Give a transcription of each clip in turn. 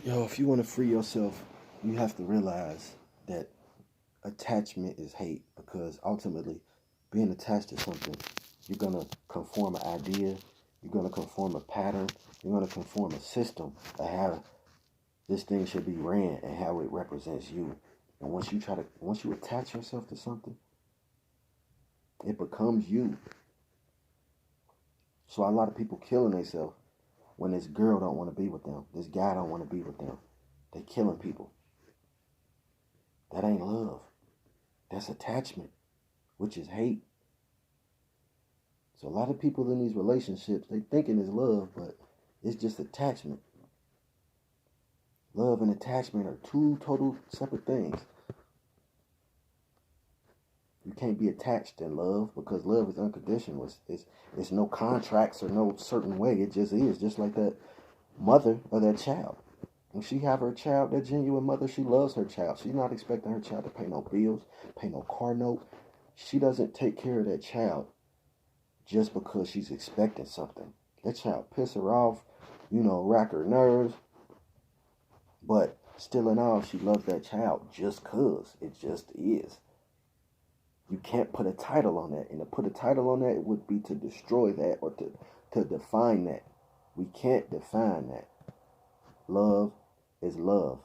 Yo, if you want to free yourself, you have to realize that attachment is hate because ultimately, being attached to something, you're going to conform an idea, you're going to conform a pattern, you're going to conform a system of how this thing should be ran and how it represents you. And once you attach yourself to something, it becomes you. So a lot of people killing themselves when this girl don't want to be with them, this guy don't want to be with them. They killing people. That ain't love. That's attachment, which is hate. So a lot of people in these relationships, they thinking it's love, but it's just attachment. Love and attachment are two total separate things. You can't be attached in love because love is unconditional. It's no contracts or no certain way. It just is, just like that mother of that child. When she have her child, that genuine mother, she loves her child. She's not expecting her child to pay no bills, pay no car note. She doesn't take care of that child just because she's expecting something. That child piss her off, rack her nerves, but still in all, she loves that child just cause. It just is. You can't put a title on that. And to put a title on that would be to destroy that or to define that. We can't define that. Love is love.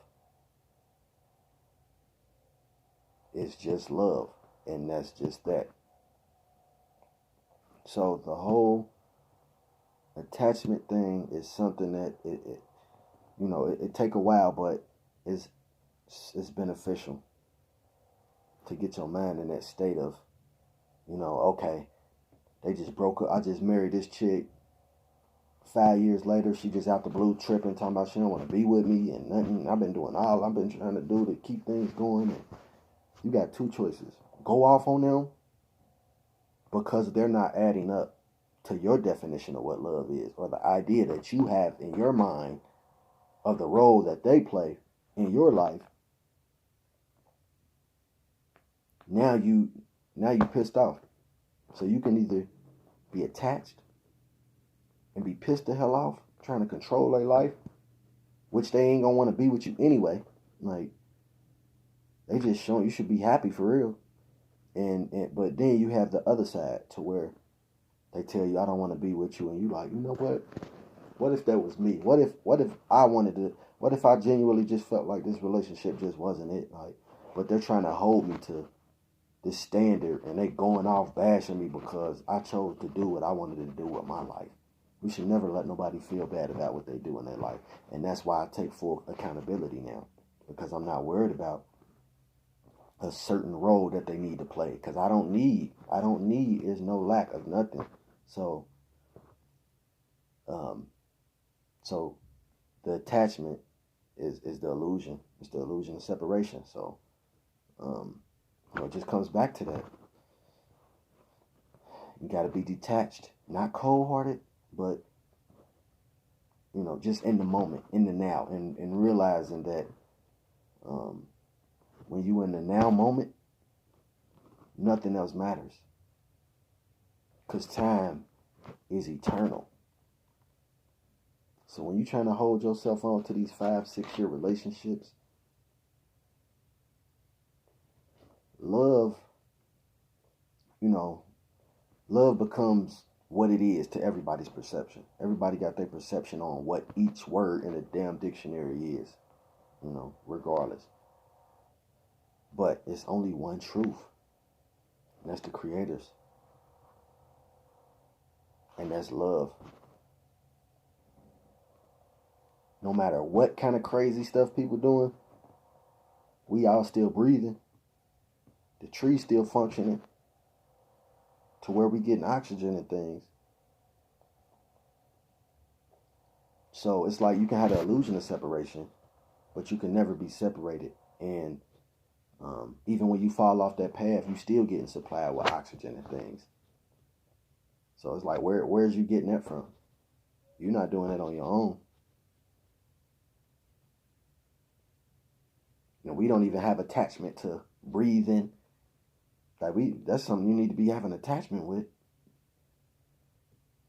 It's just love. And that's just that. So the whole attachment thing is something that it take a while, but it's beneficial to get your mind in that state of, okay, they just broke up. I just married this chick. 5 years later, she just out the blue tripping, talking about she don't want to be with me and nothing. I've been doing all I've been trying to do to keep things going. And you got two choices: go off on them because they're not adding up to your definition of what love is, or the idea that you have in your mind of the role that they play in your life. Now you pissed off. So you can either be attached and be pissed the hell off, trying to control their life, which they ain't gonna want to be with you anyway. Like, they just showing you should be happy for real. And but then you have the other side to where they tell you I don't want to be with you, and you like, you know what? What if that was me? What if I wanted to? What if I genuinely just felt like this relationship just wasn't it? Like, but they're trying to hold me to this standard, and they going off bashing me because I chose to do what I wanted to do with my life. We should never let nobody feel bad about what they do in their life, and that's why I take full accountability now, because I'm not worried about a certain role that they need to play, because I don't need is no lack of nothing. So um so the attachment is the illusion. It's the illusion of separation. So um it just comes back to that. You got to be detached, not cold-hearted, but just in the moment, in the now, and realizing that um when you in the now moment, nothing else matters, because time is eternal. So when you're trying to hold yourself on to these 5, 6 year relationships, love, you know, love becomes what it is to everybody's perception. Everybody got their perception on what each word in a damn dictionary is, regardless. But it's only one truth, and that's the Creator's, and that's love. No matter what kind of crazy stuff people doing, we all still breathing. The tree's still functioning to where we getting oxygen and things. So it's like you can have the illusion of separation, but you can never be separated. And even when you fall off that path, you still getting supplied with oxygen and things. So it's like, where's you getting that from? You're not doing it on your own. We don't even have attachment to breathing. That's something you need to be having attachment with.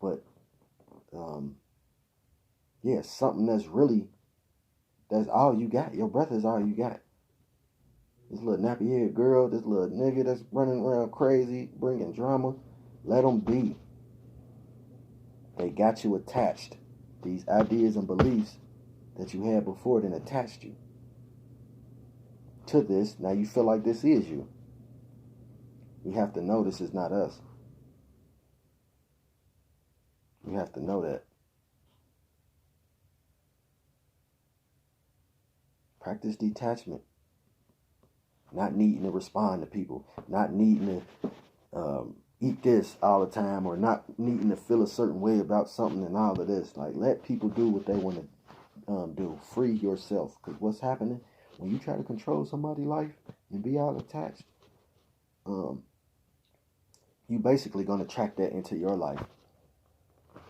But yeah, something that's really That's all you got. Your breath is all you got. This little nappy head girl, this little nigga that's running around crazy, bringing drama, let them be. They got you attached. These ideas and beliefs that you had before then attached you to this. Now you feel like this is you. We have to know this is not us. We have to know that. Practice detachment. Not needing to respond to people. Not needing to eat this all the time, or not needing to feel a certain way about something and all of this. Like, let people do what they want to do. Free yourself. Because what's happening when you try to control somebody's life and be all attached, you basically going to attract that into your life.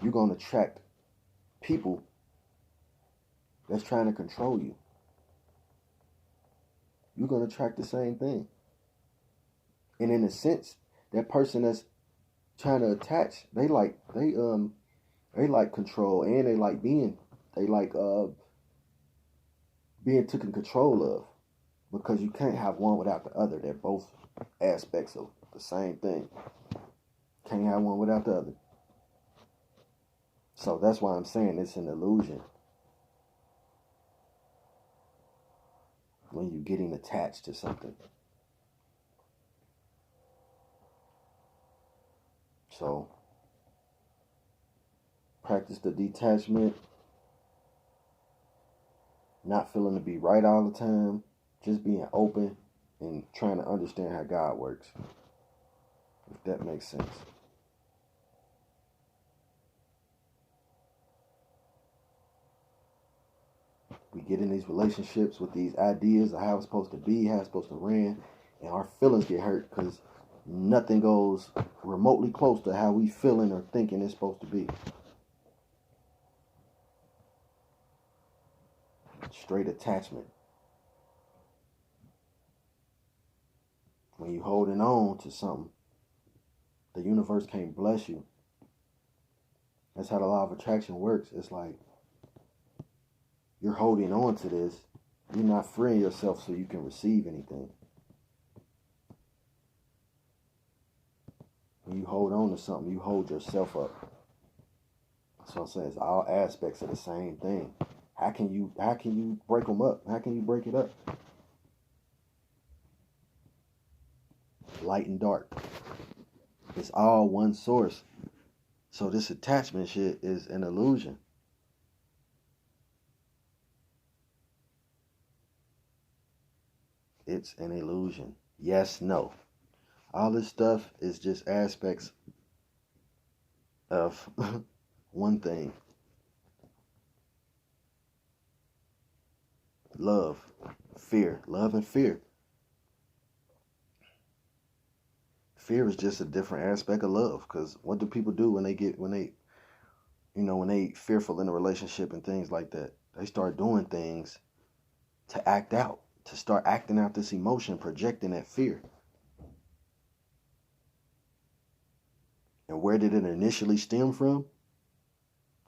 You're going to attract people that's trying to control you. You're going to attract the same thing. And in a sense, that person that's trying to attach, they like control, and they like being taken control of, because you can't have one without the other. They're both aspects of the same thing. Can't have one without the other. So that's why I'm saying it's an illusion. When you're getting attached to something. So, practice the detachment. Not feeling to be right all the time. Just being open and trying to understand how God works. If that makes sense. We get in these relationships with these ideas of how it's supposed to be, how it's supposed to run, and our feelings get hurt because nothing goes remotely close to how we feeling or thinking it's supposed to be. Straight attachment. When you're holding on to something, the universe can't bless you. That's how the law of attraction works. It's like you're holding on to this. You're not freeing yourself so you can receive anything. When you hold on to something, you hold yourself up. So I'm saying it's all aspects of the same thing. How can you break them up? How can you break it up? Light and dark. It's all one source. So this attachment shit is an illusion. It's an illusion. Yes, no. All this stuff is just aspects of one thing. Love, fear, love and fear. Fear is just a different aspect of love, because what do people do when they fearful in a relationship and things like that? They start doing things to act out, to start acting out this emotion, projecting that fear. And where did it initially stem from?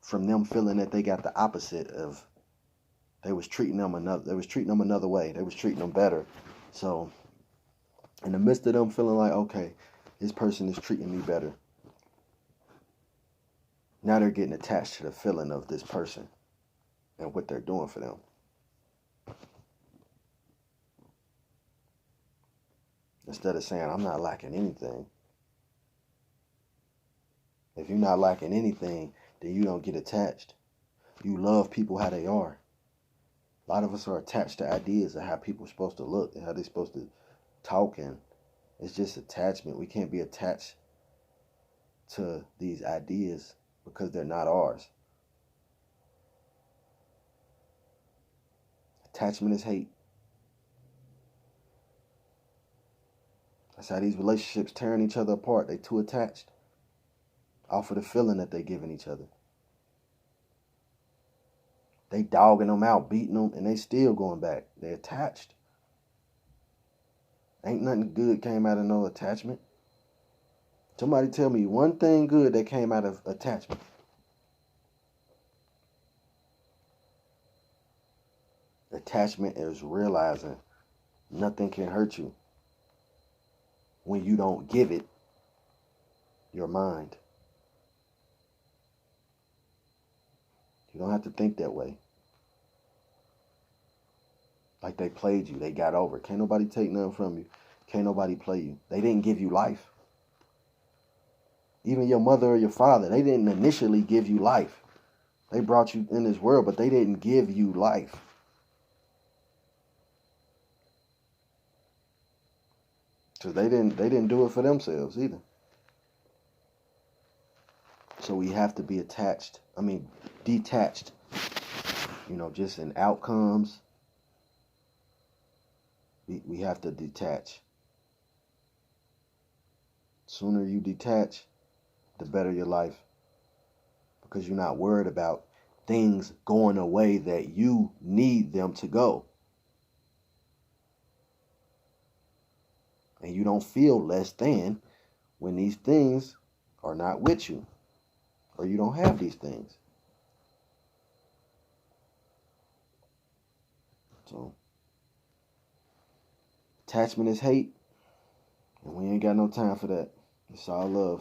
From them feeling that they got the opposite of, they was treating them another way. They was treating them better. So in the midst of them feeling like, okay, this person is treating me better, now they're getting attached to the feeling of this person and what they're doing for them. Instead of saying, I'm not lacking anything. If you're not lacking anything, then you don't get attached. You love people how they are. A lot of us are attached to ideas of how people are supposed to look and how they're supposed to talk, and it's just attachment. We can't be attached to these ideas because they're not ours. Attachment is hate. That's how these relationships tearing each other apart. They too attached off of the feeling that they giving each other. They dogging them out, beating them, and they still going back. They attached. Ain't nothing good came out of no attachment. Somebody tell me one thing good that came out of attachment. Attachment is realizing nothing can hurt you when you don't give it your mind. You don't have to think that way. Like they played you, they got over. Can't nobody take nothing from you. Can't nobody play you. They didn't give you life. Even your mother or your father, they didn't initially give you life. They brought you in this world, but they didn't give you life. Because they didn't do it for themselves either. So we have to be detached, just in outcomes. We have to detach. Sooner you detach, the better your life. Because you're not worried about things going a way that you need them to go. And you don't feel less than when these things are not with you, or you don't have these things. So, attachment is hate, and we ain't got no time for that. It's all love.